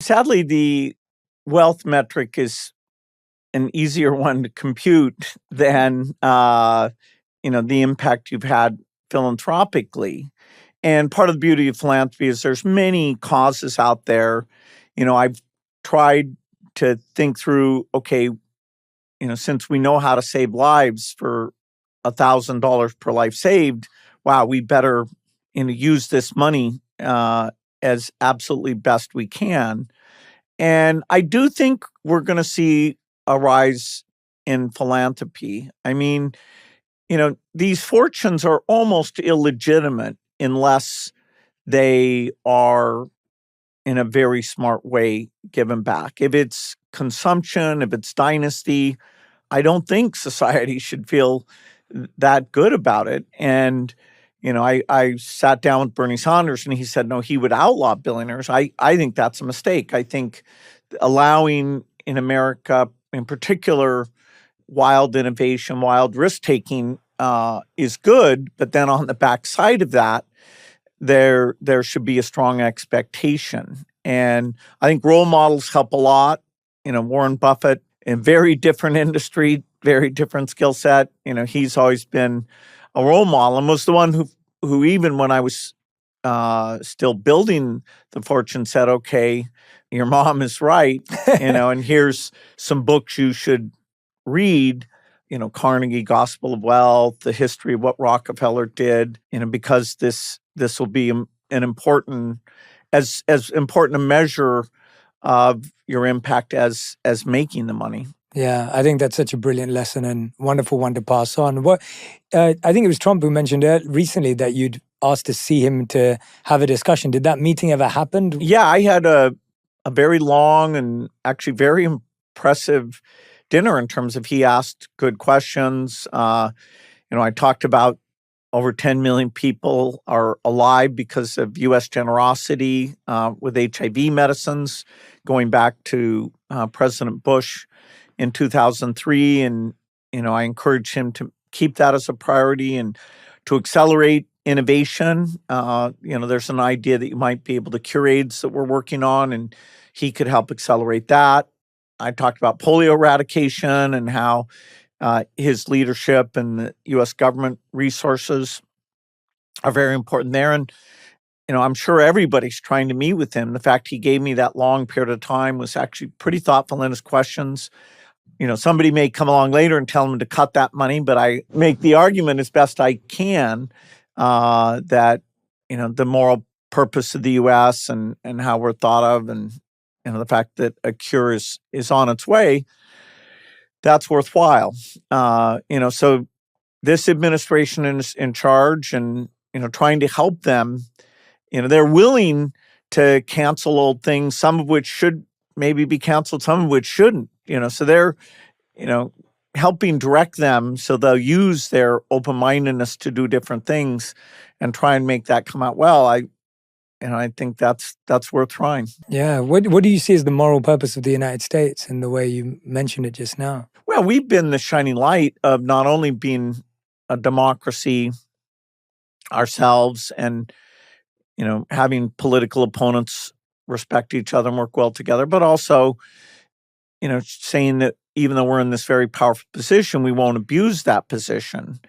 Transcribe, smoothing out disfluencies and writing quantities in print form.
sadly, the wealth metric is an easier one to compute than the impact you've had philanthropically. And part of the beauty of philanthropy is there's many causes out there. I've tried to think through, okay, since we know how to save lives for $1,000 per life saved, wow, we better use this money as absolutely best we can. And I do think we're going to see a rise in philanthropy. I mean, these fortunes are almost illegitimate unless they are in a very smart way given back. If it's consumption, if it's dynasty, I don't think society should feel that good about it. And, I sat down with Bernie Sanders and he said, no, he would outlaw billionaires. I think that's a mistake. I think allowing in America, in particular, wild innovation, wild risk-taking is good. But then on the backside of that, there should be a strong expectation. And I think role models help a lot. Warren Buffett, in very different industry, very different skill set. He's always been a role model and was the one who even when I was still building the fortune said, okay, your mom is right, and here's some books you should read, Carnegie, Gospel of Wealth, the history of what Rockefeller did, because this will be an important, as important a measure of your impact as making the money. Yeah, I think that's such a brilliant lesson and wonderful one to pass on. What I think it was Trump who mentioned recently that you'd asked to see him to have a discussion. Did that meeting ever happen? Yeah, I had a very long and actually very impressive dinner in terms of he asked good questions. I talked about over 10 million people are alive because of U.S. generosity with HIV medicines, going back to President Bush in 2003. And, I encouraged him to keep that as a priority and to accelerate innovation. There's an idea that you might be able to cure AIDS that we're working on, and he could help accelerate that. I talked about polio eradication and how his leadership and the U.S. government resources are very important there. And, I'm sure everybody's trying to meet with him. The fact he gave me that long period of time was actually pretty thoughtful in his questions. Somebody may come along later and tell him to cut that money, but I make the argument as best I can that, the moral purpose of the U.S. and how we're thought of and, the fact that a cure is on its way, that's worthwhile. So this administration is in charge and, trying to help them. They're willing to cancel old things, some of which should maybe be canceled, some of which shouldn't. So they're, helping direct them so they'll use their open-mindedness to do different things and try and make that come out well. I think that's worth trying. Yeah. What do you see as the moral purpose of the United States in the way you mentioned it just now? Well, we've been the shining light of not only being a democracy ourselves and, having political opponents respect each other and work well together, but also, saying that even though we're in this very powerful position, we won't abuse that position.